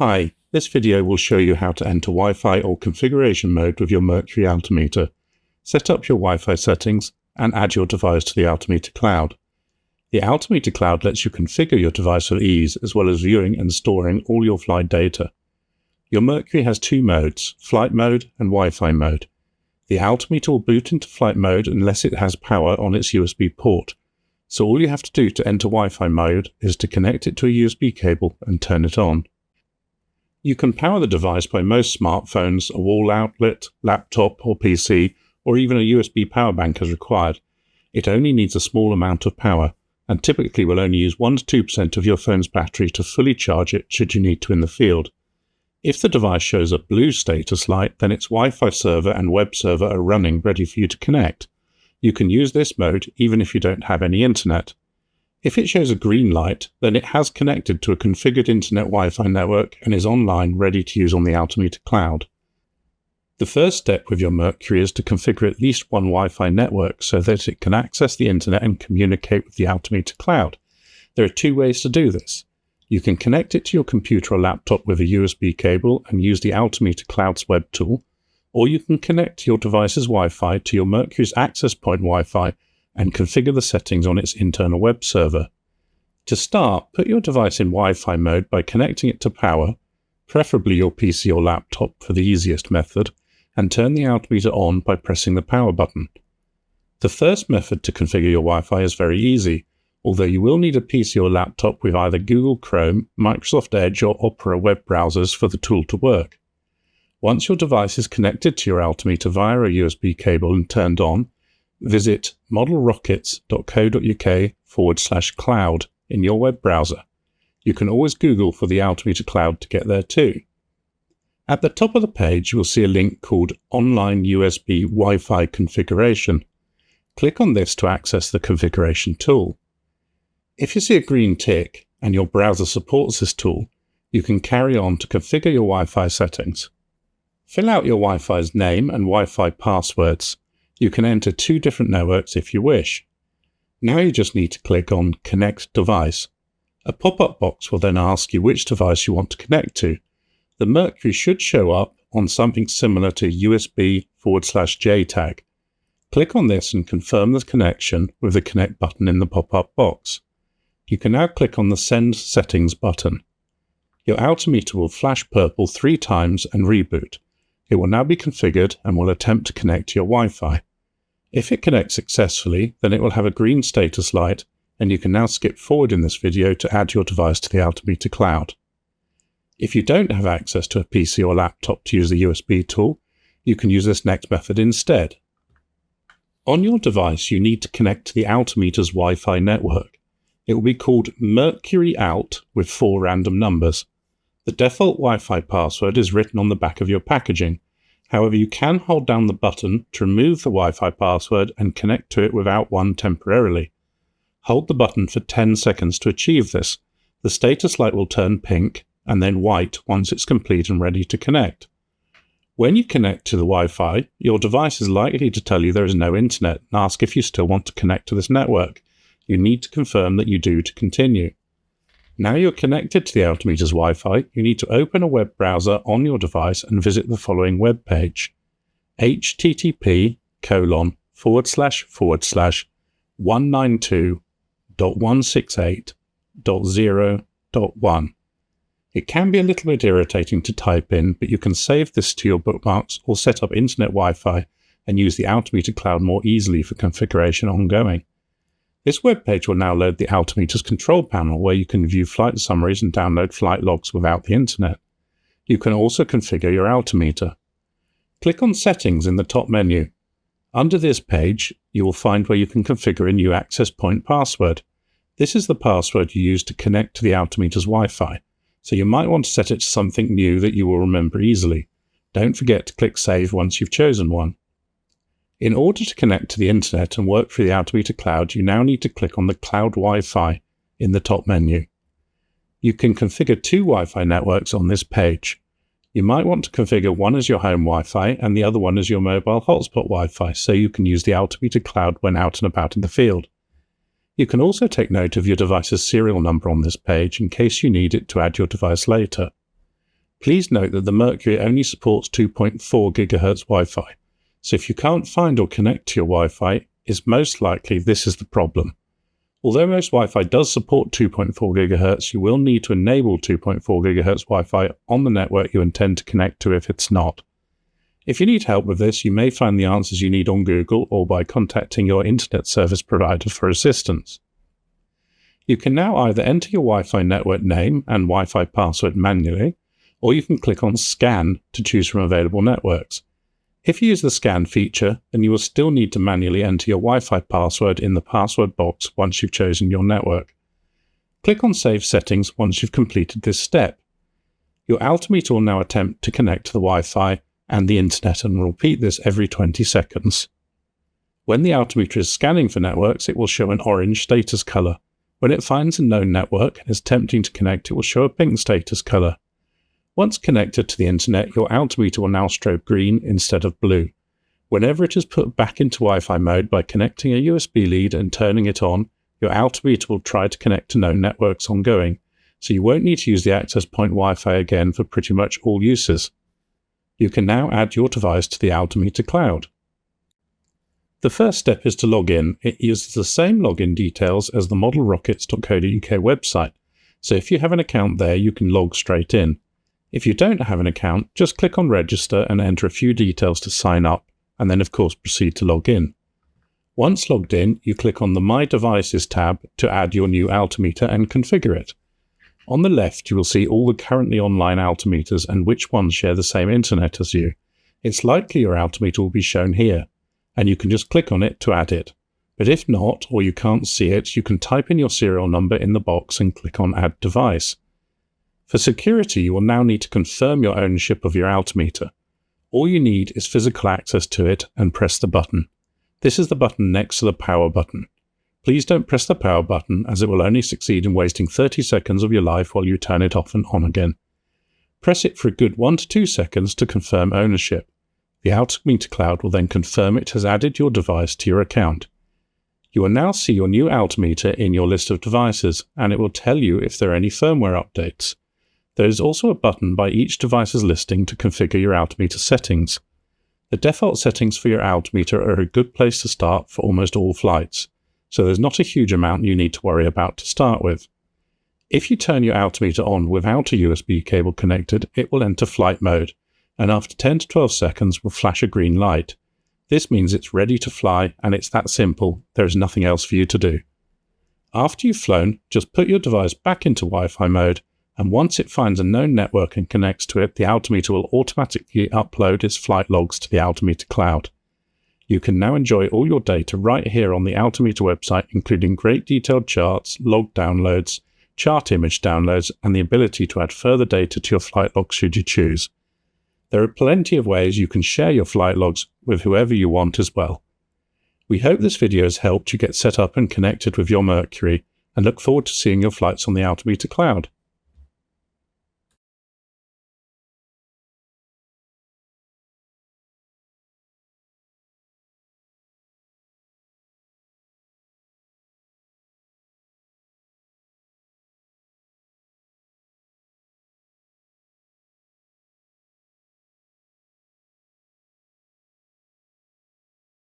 Hi, this video will show you how to enter Wi-Fi or configuration mode with your Mercury Altimeter, set up your Wi-Fi settings, and add your device to the Altimeter cloud. The Altimeter cloud lets you configure your device with ease, as well as viewing and storing all your flight data. Your Mercury has two modes, flight mode and Wi-Fi mode. The Altimeter will boot into flight mode unless it has power on its USB port, so all you have to do to enter Wi-Fi mode is to connect it to a USB cable and turn it on. You can power the device by most smartphones, a wall outlet, laptop or PC, or even a USB power bank as required. It only needs a small amount of power, and typically will only use 1 to 2% of your phone's battery to fully charge it should you need to in the field. If the device shows a blue status light, then its Wi-Fi server and web server are running ready for you to connect. You can use this mode even if you don't have any internet. If it shows a green light, then it has connected to a configured internet Wi-Fi network and is online ready to use on the Altimeter cloud. The first step with your Mercury is to configure at least one Wi-Fi network so that it can access the internet and communicate with the Altimeter cloud. There are two ways to do this. You can connect it to your computer or laptop with a USB cable and use the Altimeter cloud's web tool, or you can connect your device's Wi-Fi to your Mercury's access point Wi-Fi and configure the settings on its internal web server. To start, put your device in Wi-Fi mode by connecting it to power, preferably your PC or laptop for the easiest method, and turn the Altimeter on by pressing the power button. The first method to configure your Wi-Fi is very easy, although you will need a PC or laptop with either Google Chrome, Microsoft Edge or Opera web browsers for the tool to work. Once your device is connected to your Altimeter via a USB cable and turned on, visit modelrockets.co.uk/cloud in your web browser. You can always Google for the Altimeter cloud to get there too. At the top of the page, you will see a link called Online USB Wi-Fi Configuration. Click on this to access the configuration tool. If you see a green tick and your browser supports this tool, you can carry on to configure your Wi-Fi settings. Fill out your Wi-Fi's name and Wi-Fi passwords. You can enter two different networks if you wish. Now you just need to click on Connect Device. A pop-up box will then ask you which device you want to connect to. The Mercury should show up on something similar to USB/J tag. Click on this and confirm the connection with the Connect button in the pop-up box. You can now click on the Send Settings button. Your Altimeter will flash purple 3 times and reboot. It will now be configured and will attempt to connect to your Wi-Fi. If it connects successfully, then it will have a green status light, and you can now skip forward in this video to add your device to the Altimeter cloud. If you don't have access to a PC or laptop to use the USB tool, you can use this next method instead. On your device, you need to connect to the Altimeter's Wi-Fi network. It will be called Mercury Alt with 4 random numbers. The default Wi-Fi password is written on the back of your packaging. However, you can hold down the button to remove the Wi-Fi password and connect to it without one temporarily. Hold the button for 10 seconds to achieve this. The status light will turn pink and then white once it's complete and ready to connect. When you connect to the Wi-Fi, your device is likely to tell you there is no internet and ask if you still want to connect to this network. You need to confirm that you do to continue. Now you're connected to the Altimeter's Wi-Fi, you need to open a web browser on your device and visit the following web page: http://192.168.0.1. It can be a little bit irritating to type in, but you can save this to your bookmarks or set up internet Wi-Fi and use the Altimeter cloud more easily for configuration ongoing. This web page will now load the Altimeter's control panel, where you can view flight summaries and download flight logs without the internet. You can also configure your Altimeter. Click on Settings in the top menu. Under this page, you will find where you can configure a new access point password. This is the password you use to connect to the Altimeter's Wi-Fi, so you might want to set it to something new that you will remember easily. Don't forget to click Save once you've chosen one. In order to connect to the internet and work through the Altimeter cloud, you now need to click on the Cloud Wi-Fi in the top menu. You can configure 2 Wi-Fi networks on this page. You might want to configure one as your home Wi-Fi and the other one as your mobile hotspot Wi-Fi, so you can use the Altimeter cloud when out and about in the field. You can also take note of your device's serial number on this page in case you need it to add your device later. Please note that the Mercury only supports 2.4 GHz Wi-Fi, so if you can't find or connect to your Wi-Fi, it's most likely this is the problem. Although most Wi-Fi does support 2.4 GHz, you will need to enable 2.4 GHz Wi-Fi on the network you intend to connect to if it's not. If you need help with this, you may find the answers you need on Google or by contacting your internet service provider for assistance. You can now either enter your Wi-Fi network name and Wi-Fi password manually, or you can click on Scan to choose from available networks. If you use the Scan feature, then you will still need to manually enter your Wi-Fi password in the password box once you've chosen your network. Click on Save Settings once you've completed this step. Your altimeter will now attempt to connect to the Wi-Fi and the internet and will repeat this every 20 seconds. When the altimeter is scanning for networks, it will show an orange status color. When it finds a known network and is attempting to connect, it will show a pink status color. Once connected to the internet, your altimeter will now strobe green instead of blue. Whenever it is put back into Wi-Fi mode by connecting a USB lead and turning it on, your altimeter will try to connect to known networks ongoing, so you won't need to use the access point Wi-Fi again for pretty much all uses. You can now add your device to the Altimeter cloud. The first step is to log in. It uses the same login details as the modelrockets.co.uk website, so if you have an account there, you can log straight in. If you don't have an account, just click on Register and enter a few details to sign up, and then of course proceed to log in. Once logged in, you click on the My Devices tab to add your new altimeter and configure it. On the left, you will see all the currently online altimeters and which ones share the same internet as you. It's likely your altimeter will be shown here, and you can just click on it to add it. But if not, or you can't see it, you can type in your serial number in the box and click on Add Device. For security, you will now need to confirm your ownership of your altimeter. All you need is physical access to it and press the button. This is the button next to the power button. Please don't press the power button, as it will only succeed in wasting 30 seconds of your life while you turn it off and on again. Press it for a good 1 to 2 seconds to confirm ownership. The Altimeter cloud will then confirm it has added your device to your account. You will now see your new altimeter in your list of devices, and it will tell you if there are any firmware updates. There is also a button by each device's listing to configure your altimeter settings. The default settings for your altimeter are a good place to start for almost all flights, so there's not a huge amount you need to worry about to start with. If you turn your altimeter on without a USB cable connected, it will enter flight mode, and after 10 to 12 seconds will flash a green light. This means it's ready to fly, and it's that simple. There is nothing else for you to do. After you've flown, just put your device back into Wi-Fi mode, and once it finds a known network and connects to it, the altimeter will automatically upload its flight logs to the Altimeter cloud. You can now enjoy all your data right here on the Altimeter website, including great detailed charts, log downloads, chart image downloads, and the ability to add further data to your flight logs should you choose. There are plenty of ways you can share your flight logs with whoever you want as well. We hope this video has helped you get set up and connected with your Mercury, and look forward to seeing your flights on the Altimeter cloud.